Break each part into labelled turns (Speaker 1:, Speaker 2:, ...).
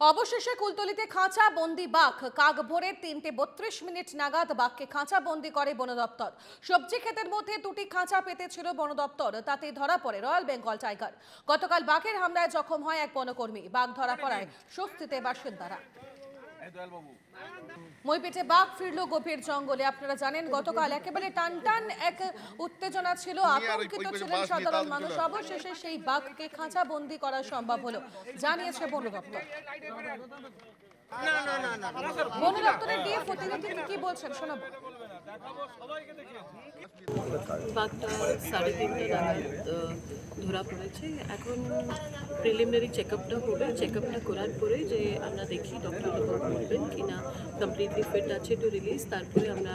Speaker 1: অবশেষে কুলতলিতে খাঁচা বন্দি বাঘ কাক ভোরে ৩:৩২ নাগাদ বাঘকে খাঁচা বন্দি করে বন দপ্তর। সবজি ক্ষেতের মধ্যে দুটি খাঁচা পেতেছিল বন দপ্তর, তাতে ধরা পড়ে রয়্যাল বেঙ্গল টাইগার। গতকাল বাঘের হামলায় জখম হয় এক বনকর্মী। বাঘ ধরা পড়ায় স্বস্তিতে বাসিন্দারা। মইপিঠে বাঘ ফিরল গভীর জঙ্গলে। আপনারা জানেন গতকাল একেবারে টানটান এক উত্তেজনা ছিল, আতঙ্কিত ছিলেন সাধারণ মানুষ। অবশেষে সেই বাঘকে খাঁচা বন্দি করা সম্ভব হলো, জানিয়েছে বন দপ্তর। বন দপ্তরের ডিএফ প্রতিনিধি কি বলছেন শোনাবো।
Speaker 2: বাঘটা 3:30 নাগাদ ধরা পড়েছে। এখন প্রিলিমিনারি চেকআপটা হবে। চেকআপটা করার পরে যে আমরা দেখি ডক্টর বলবেন কি না কমপ্লিটলি ফিট আছে টু রিলিজ, তারপরে আমরা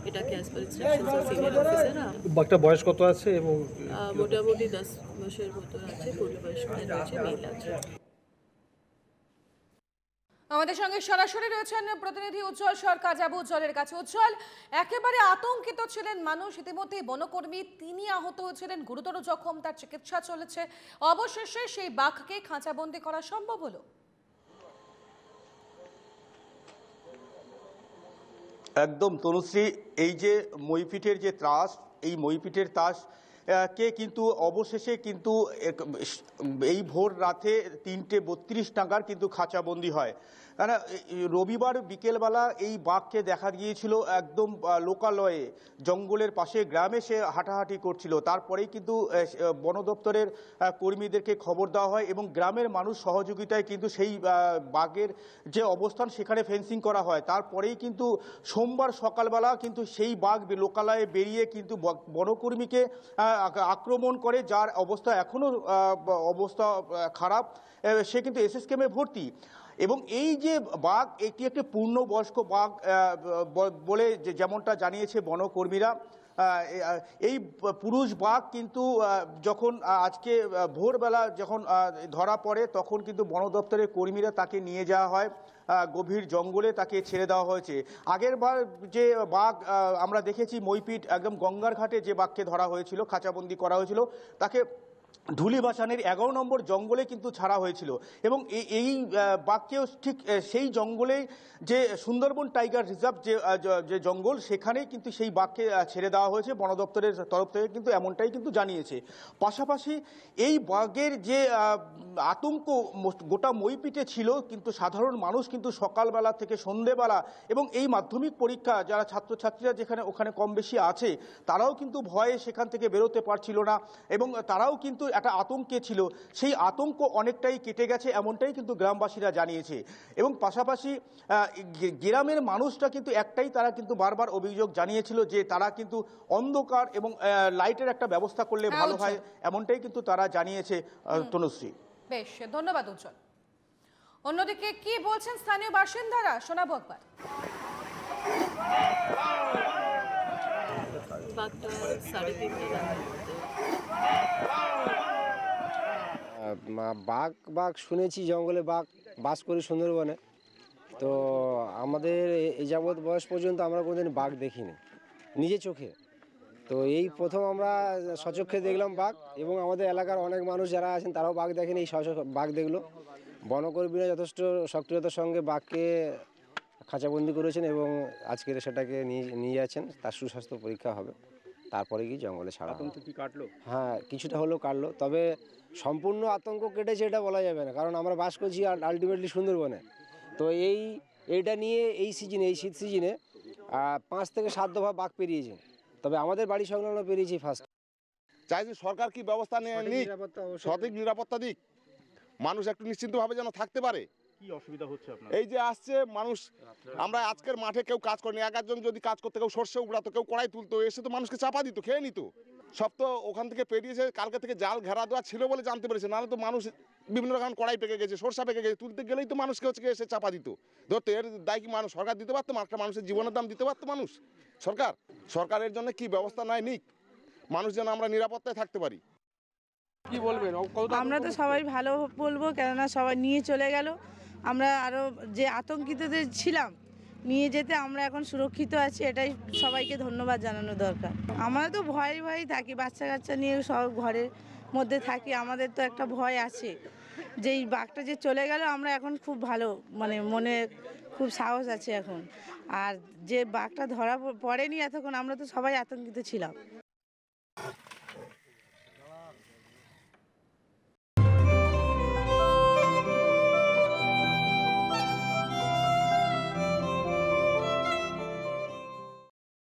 Speaker 2: এটাকে as per instructions of senior officer.
Speaker 3: বাঘটা বয়স কত আছে? এবং
Speaker 2: মোটামুটি 10 বছরের মতো আছে, পূর্ণবয়স্ক রয়েছে, মেল আছে।
Speaker 1: আমাদের সঙ্গে সরাসরি রয়েছেন প্রতিনিধি উজ্জ্বল সরকার। যাব উজ্জ্বলের কাছে। উজ্জ্বল, একেবারে আতঙ্কিত ছিলেন মানুষ। ইতিমধ্যে বনকর্মী তিনি আহত হয়েছিলেন, গুরুতর জখম, তার চিকিৎসা চলেছে। অবশেষে সেই বাঘকে খাঁচাবন্দি করা সম্ভব হলো।
Speaker 4: একদম তনুশ্রী, এই যে মইপিঠের যে ত্রাস, এই মইপিঠের ত্রাস কে কিন্তু অবশেষে কিন্তু এই ভোর রাতে ৩:৩২ নাগাদ কিন্তু খাঁচাবন্দি হয়। কারণ রবিবার বিকেলবেলা এই বাঘকে দেখা গিয়েছিল একদম লোকালয়ে, জঙ্গলের পাশে গ্রামে সে হাঁটাহাঁটি করছিল। তারপরেই কিন্তু বন দপ্তরের কর্মীদেরকে খবর দেওয়া হয় এবং গ্রামের মানুষ সহযোগিতায় কিন্তু সেই বাঘের যে অবস্থান সেখানে ফেন্সিং করা হয়। তারপরেই কিন্তু সোমবার সকালবেলা কিন্তু সেই বাঘ লোকালয়ে বেরিয়ে কিন্তু বনকর্মীকে আক্রমণ করে, যার অবস্থা এখনও অবস্থা খারাপ। সে কিন্তু এসএসকেএমে ভর্তি। এবং এই যে বাঘ, এটি একটি পূর্ণবয়স্ক বাঘ বলে যেমনটা জানিয়েছে বনকর্মীরা। এই পুরুষ বাঘ কিন্তু যখন আজকে ভোরবেলা যখন ধরা পড়ে, তখন কিন্তু বন দপ্তরের কর্মীরা তাকে নিয়ে যাওয়া হয় গভীর জঙ্গলে, তাকে ছেড়ে দেওয়া হয়েছে। আগের বার যে বাঘ আমরা দেখেছি মইপিঠ একদম গঙ্গার ঘাটে যে বাঘকে ধরা হয়েছিল, খাঁচাবন্দি করা হয়েছিল, তাকে ধুলিবাসানের 11 নম্বর জঙ্গলে কিন্তু ছাড়া হয়েছিল। এবং এই বাঘকেও ঠিক সেই জঙ্গলেই, যে সুন্দরবন টাইগার রিজার্ভ যে জঙ্গল, সেখানেই কিন্তু সেই বাঘকে ছেড়ে দেওয়া হয়েছে। বন দপ্তরের তরফ থেকে কিন্তু এমনটাই কিন্তু জানিয়েছে। পাশাপাশি এই বাঘের যে আতঙ্ক গোটা মইপিঠে ছিল, কিন্তু সাধারণ মানুষ কিন্তু সকালবেলা থেকে সন্ধেবেলা, এবং এই মাধ্যমিক পরীক্ষা যারা ছাত্রছাত্রীরা যেখানে ওখানে কম বেশি আছে, তারাও কিন্তু ভয়ে সেখান থেকে বেরোতে পারছিল না এবং তারাও কিন্তু একটা আতঙ্কে ছিল। সেই আতঙ্ক অনেকটাই কেটে গেছে, এমনটাই কিন্তু গ্রামবাসীরা জানিয়েছে। এবং পাশাপাশি গ্রামের মানুষরা কিন্তু একটাই, তারা কিন্তু বারবার অভিযোগ জানিয়েছিল যে তারা কিন্তু অন্ধকার এবং লাইটের একটা ব্যবস্থা করলে ভালো হয়, এমনটাই কিন্তু তারা জানিয়েছে। তনুশ্রী,
Speaker 1: বেশ, ধন্যবাদ উজ্জ্বল। অন্যদিকে কি বলছেন স্থানীয় বাসিন্দারা শোনাবো একবার।
Speaker 2: বাঘটা 3:30 নাগাদ
Speaker 5: বাঘ শুনেছি, জঙ্গলে বাঘ বাস করি সুন্দরবনে। তো আমাদের এই যাবৎ বয়স পর্যন্ত আমরা কোনোদিন বাঘ দেখিনি নিজে চোখে। তো এই প্রথম আমরা সচক্ষে দেখলাম বাঘ, এবং আমাদের এলাকার অনেক মানুষ যারা আছেন তারাও বাঘ দেখেন, এই বাঘ দেখলো। বনকর্মীরা যথেষ্ট সক্রিয়তার সঙ্গে বাঘকে খাঁচাবন্দি করেছেন এবং আজকের সেটাকে নিয়ে যাচ্ছেন, তার সুস্বাস্থ্য পরীক্ষা হবে, তারপরে কি জঙ্গলে ছাড়া হবে।
Speaker 3: কি কাটলো?
Speaker 5: হ্যাঁ, কিছুটা হলেও কাটলো, তবে সম্পূর্ণ আতঙ্ক কেটেছে এটা বলা যাবে না, কারণ আমরা বাস করছি আলটিমেটলি সুন্দরবনে। তো এইটা নিয়ে এই সিজনে, এই শীত সিজনে 5 থেকে 7 দফা বাঘ পেরিয়েছে, তবে আমাদের বাড়ি সংলগ্ন পেরিয়েছি ফার্স্ট।
Speaker 6: চাই যে সরকার কি ব্যবস্থা নিক, সঠিক নিরাপত্তা দিক, মানুষ একটু নিশ্চিন্তভাবে যেন থাকতে পারে।
Speaker 3: কি অসুবিধা হচ্ছে আপনার?
Speaker 6: এই যে আসছে মানুষ, আমরা আজকের মাঠে কেউ কাজ করেনি, একজন যদি কাজ করতে, কেউ সর্ষে উড়াতো, কেউ কড়াই তুলতো, এসে তো মানুষকে চাপা দিত, খেয়ে নিত। সব তো ওখান থেকে পেরিয়েছে, কালকে থেকে জাল ঘেরা দেওয়া ছিল বলে জানতে পেরেছে, নাহলে তো মানুষ বিভিন্ন রকম কড়াই পেকে গেছে, সরষা পেকে গেছে, তুলতে গেলেই তো মানুষকে হচ্ছে এসে চাপা দিত, ধরতো। এর দায় কি মানুষ সরকার দিতে পারতো? একটা মানুষের জীবনের দাম দিতে পারতো মানুষ? সরকারের জন্য কি ব্যবস্থা নেয় নিক, মানুষ যেন আমরা নিরাপত্তায় থাকতে পারি।
Speaker 3: কি বলবেন?
Speaker 7: আমরা তো সবাই ভালো বলবো, কেননা সবাই নিয়ে চলে গেল। আমরা আরও যে আতঙ্কিত ছিলাম, নিয়ে যেতে আমরা এখন সুরক্ষিত আছি, এটাই সবাইকে ধন্যবাদ জানানো দরকার। আমরা তো ভয়ে থাকি, বাচ্চা কাচ্চা নিয়ে সব ঘরের মধ্যে থাকি, আমাদের তো একটা ভয় আছে। যে এই বাঘটা যে চলে গেল আমরা এখন খুব ভালো মানে মনে খুব সাহস আছে এখন। আর যে বাঘটা ধরা পড়েনি এতক্ষণ আমরা তো সবাই আতঙ্কিত ছিলাম।